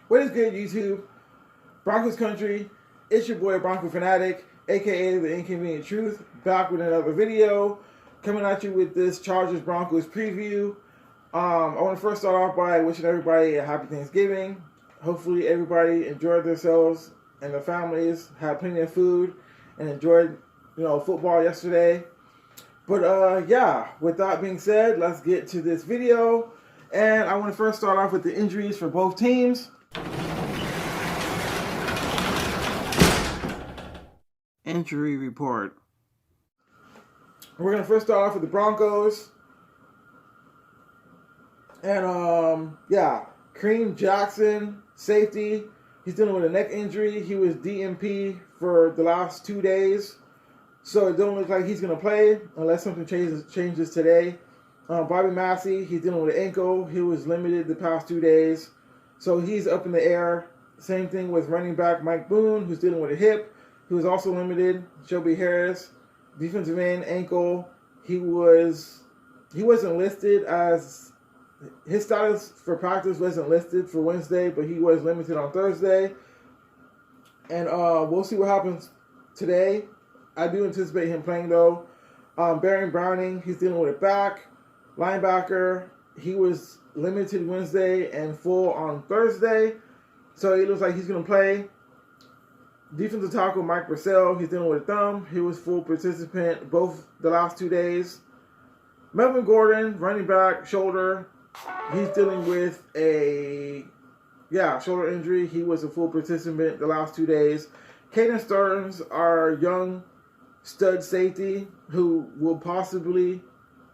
What is good, YouTube? Broncos country. It's your boy Bronco Fanatic, aka The Inconvenient Truth, back with another video, coming at you with this Chargers Broncos preview. I want to first start off by wishing everybody a happy Thanksgiving. Hopefully, everybody enjoyed themselves and their families, had plenty of food, and enjoyed, football yesterday. But yeah, with that being said, let's get to this video. And I want to first start off with the injuries for both teams. Injury report. We're going to first start off with the Broncos. And yeah, Kareem Jackson, safety. He's dealing with a neck injury. He was DNP for the last 2 days. So it don't look like he's going to play unless something changes today. Bobby Massey, he's dealing with an ankle. He was limited the past 2 days. So he's up in the air. Same thing with running back Mike Boone, who's dealing with a hip. He was also limited. Shelby Harris, defensive end, ankle. He wasn't listed as, his status for practice wasn't listed for Wednesday, but he was limited on Thursday. And we'll see what happens today. I do anticipate him playing though. Baron Browning, he's dealing with a back. Linebacker, he was limited Wednesday and full on Thursday. So it looks like he's going to play. Defensive tackle Mike Purcell, he's dealing with a thumb. He was full participant both the last 2 days. Melvin Gordon, running back, shoulder. He's dealing with a shoulder injury. He was a full participant the last 2 days. Caden Stearns, our young stud safety, who will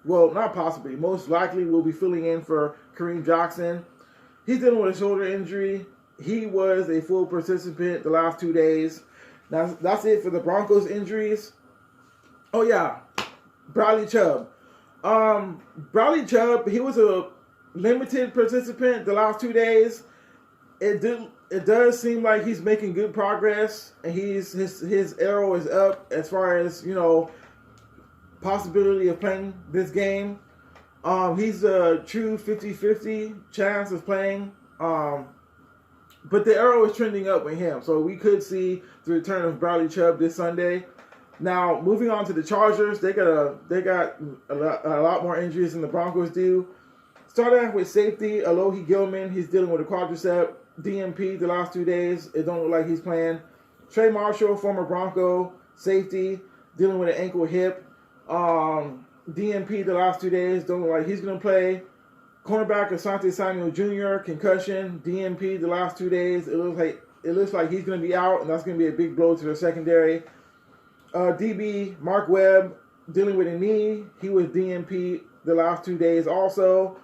most likely will be filling in for Kareem Jackson. He's dealing with a shoulder injury. He was a full participant the last 2 days. Now, that's it for the Broncos injuries. Oh, yeah. Bradley Chubb. Bradley Chubb, he was a limited participant the last 2 days. It does seem like he's making good progress, and his arrow is up as far as, possibility of playing this game. He's a true 50-50 chance of playing. But the arrow is trending up with him, so we could see the return of Bradley Chubb this Sunday. Now, moving on to the Chargers, they got a lot more injuries than the Broncos do. Starting off with safety, Alohi Gilman, he's dealing with a quadricep, DNP the last 2 days. It don't look like he's playing. Trey Marshall, former Bronco safety, dealing with an ankle hip. DNP the last 2 days. Don't look like he's going to play. Cornerback Asante Samuel Jr., concussion, DNP the last 2 days. It looks like he's going to be out, and that's going to be a big blow to the secondary. DB Mark Webb, dealing with a knee. He was DNP the last 2 days also.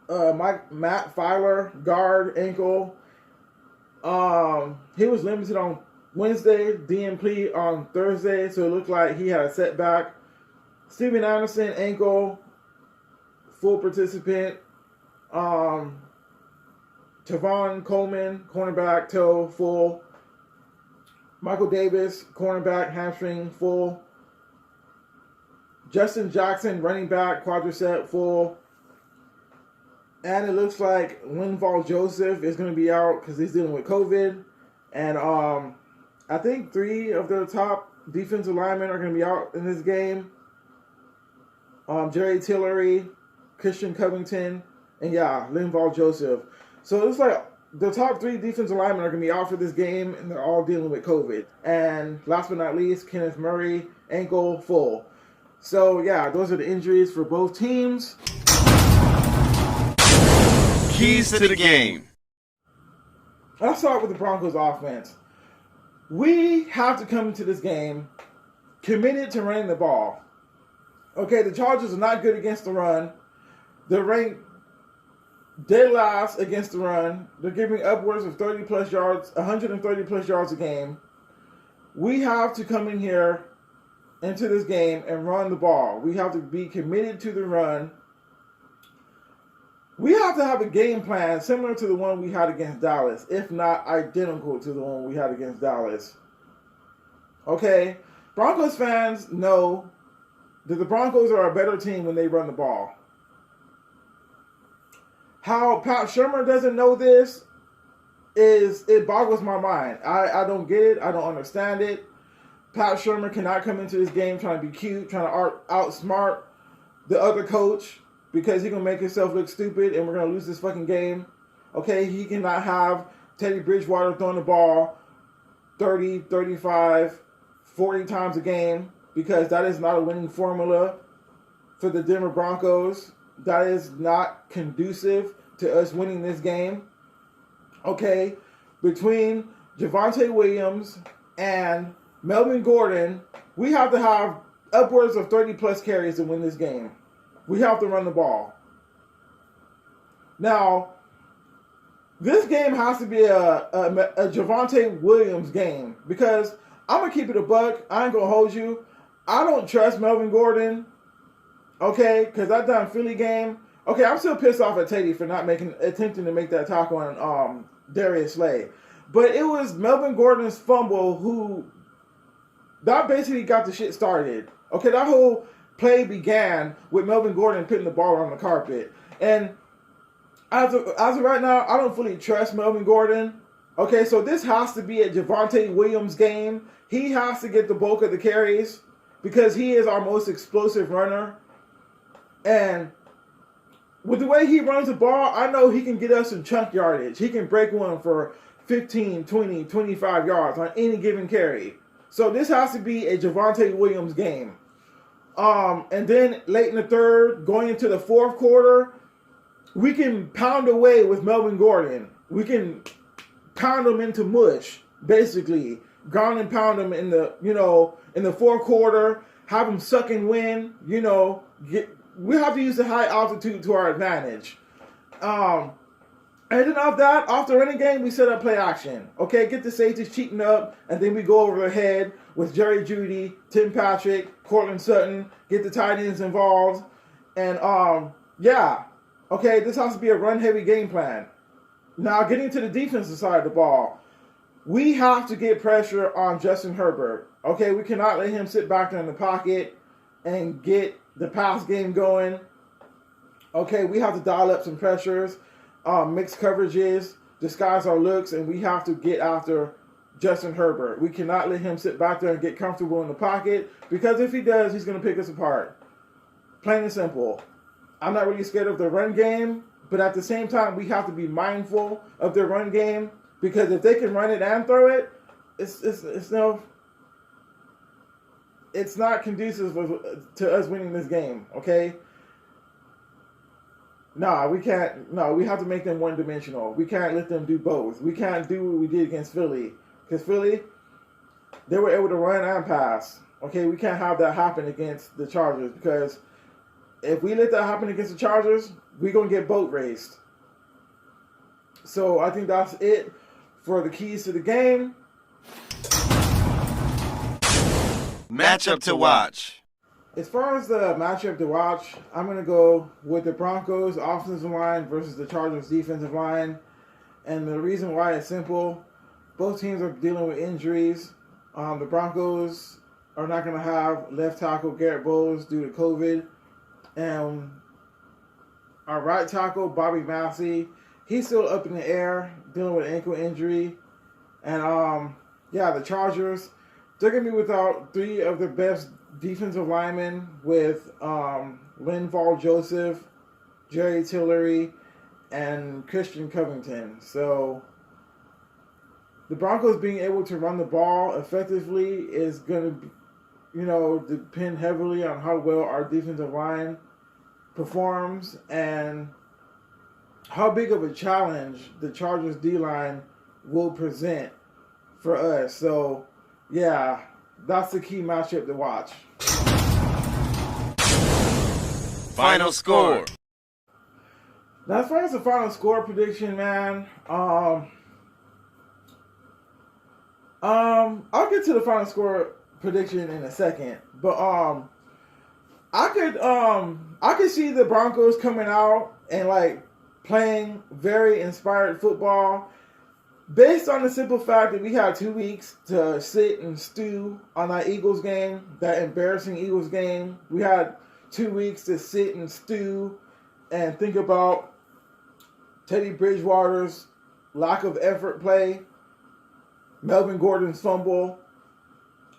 Matt Filer, guard, ankle. He was limited on Wednesday, DNP on Thursday, so it looked like he had a setback. Steven Anderson, ankle, full participant. Tavon Coleman, cornerback, toe, full. Michael Davis, cornerback, hamstring, full. Justin Jackson, running back, quadricep, full. And it looks like Linval Joseph is going to be out because he's dealing with COVID. And I think 3 of their top defensive linemen are going to be out in this game. Jerry Tillery, Christian Covington, and Linval Joseph. So it looks like the top 3 defensive linemen are going to be out for this game, and they're all dealing with COVID. And last but not least, Kenneth Murray, ankle, full. So those are the injuries for both teams. Keys to the game. Let's start with the Broncos offense. We have to come into this game committed to running the ball. Okay, the Chargers are not good against the run. They're ranked dead last against the run. They're giving upwards of 30-plus yards, 130-plus yards a game. We have to come in here into this game and run the ball. We have to be committed to the run. We have to have a game plan similar to the one we had against Dallas, if not identical to the one we had against Dallas. Okay? Broncos fans know that the Broncos are a better team when they run the ball. How Pat Shermer doesn't know this, it boggles my mind. I don't get it. I don't understand it. Pat Shermer cannot come into this game trying to be cute, trying to outsmart the other coach because he's going to make himself look stupid and we're going to lose this fucking game. Okay, he cannot have Teddy Bridgewater throwing the ball 30, 35, 40 times a game because that is not a winning formula for the Denver Broncos. That is not conducive to us winning this game. Okay, between Javonte Williams and Melvin Gordon, we have to have upwards of 30 plus carries to win this game. We have to run the ball. Now, this game has to be a Javonte Williams game because I'm going to keep it a buck. I ain't going to hold you. I don't trust Melvin Gordon, okay, because that done Philly game. Okay, I'm still pissed off at Teddy for not attempting to make that tackle on Darius Slay. But it was Melvin Gordon's fumble that basically got the shit started. Okay, that whole play began with Melvin Gordon putting the ball on the carpet. And as of right now, I don't fully trust Melvin Gordon. Okay, so this has to be a Javonte Williams game. He has to get the bulk of the carries because he is our most explosive runner. And with the way he runs the ball, I know he can get us some chunk yardage. He can break one for 15, 20, 25 yards on any given carry. So this has to be a Javonte Williams game. And then late in the third, going into the fourth quarter, we can pound away with Melvin Gordon. We can pound him into mush, basically. Ground and pound him in the fourth quarter, have him suck and win, we have to use the high altitude to our advantage. And then off the running game, we set up play action. Okay, get the safeties cheating up, and then we go over the head with Jerry Jeudy, Tim Patrick, Cortland Sutton, get the tight ends involved. And, okay, this has to be a run-heavy game plan. Now, getting to the defensive side of the ball, we have to get pressure on Justin Herbert. Okay, we cannot let him sit back there in the pocket and get the pass game going. Okay, we have to dial up some pressures, mix coverages, disguise our looks, and we have to get after Justin Herbert. We cannot let him sit back there and get comfortable in the pocket because if he does, he's going to pick us apart. Plain and simple. I'm not really scared of the run game, but at the same time, we have to be mindful of their run game because if they can run it and throw it, it's not conducive to us winning this game, okay? We can't. No, we have to make them one-dimensional. We can't let them do both. We can't do what we did against Philly. Because Philly, they were able to run and pass. Okay, we can't have that happen against the Chargers because if we let that happen against the Chargers, we're going to get boat raced. So I think that's it for the keys to the game. Matchup to watch. As far as the matchup to watch, I'm going to go with the Broncos offensive line versus the Chargers defensive line. And the reason why is simple. Both teams are dealing with injuries. The Broncos are not going to have left tackle Garrett Bowles due to COVID. And our right tackle, Bobby Massey, he's still up in the air, dealing with ankle injury. And, the Chargers, they're going to be without three of their best defensive linemen with Linval Joseph, Jerry Tillery, and Christian Covington. So the Broncos being able to run the ball effectively is going to, depend heavily on how well our defensive line performs and how big of a challenge the Chargers D-line will present for us. So, yeah, that's the key matchup to watch. Final score. Now, as far as the final score prediction, man, I'll get to the final score prediction in a second, but I could see the Broncos coming out and playing very inspired football, based on the simple fact that we had 2 weeks to sit and stew on that Eagles game, that embarrassing Eagles game. We had 2 weeks to sit and stew and think about Teddy Bridgewater's lack of effort play, Melvin Gordon's fumble,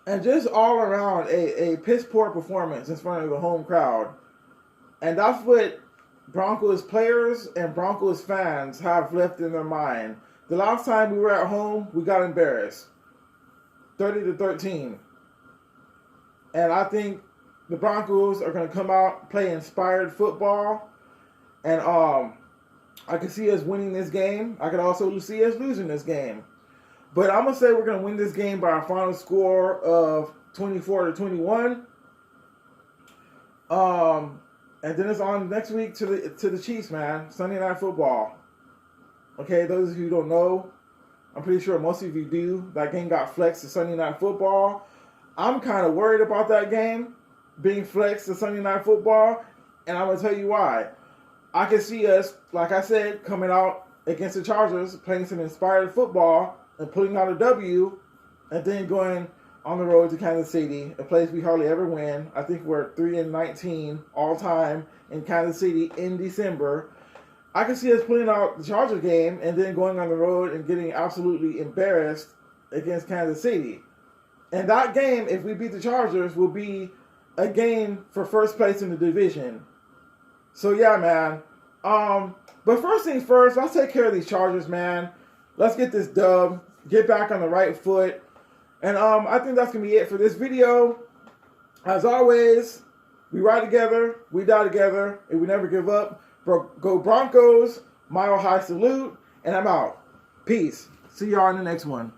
and just all around a piss poor performance in front of the home crowd. And that's what Broncos players and Broncos fans have left in their mind. The last time we were at home, we got embarrassed, 30-13. And I think the Broncos are going to come out, play inspired football, and I can see us winning this game. I could also see us losing this game. But I'm going to say we're going to win this game by a final score of 24-21. And then it's on next week to the Chiefs, man. Sunday Night Football. Okay, those of you who don't know, I'm pretty sure most of you do. That game got flexed to Sunday Night Football. I'm kind of worried about that game being flexed to Sunday Night Football, and I'm going to tell you why. I can see us, like I said, coming out against the Chargers, playing some inspired football, and putting out a W, and then going on the road to Kansas City, a place we hardly ever win. I think we're 3-19 all time in Kansas City in December. I can see us putting out the Chargers game and then going on the road and getting absolutely embarrassed against Kansas City. And that game, if we beat the Chargers, will be a game for first place in the division. So yeah, man. But first things first, let's take care of these Chargers, man. Let's get this dub, get back on the right foot. And I think that's going to be it for this video. As always, we ride together, we die together, and we never give up. Go Broncos, Mile High salute, and I'm out. Peace. See y'all in the next one.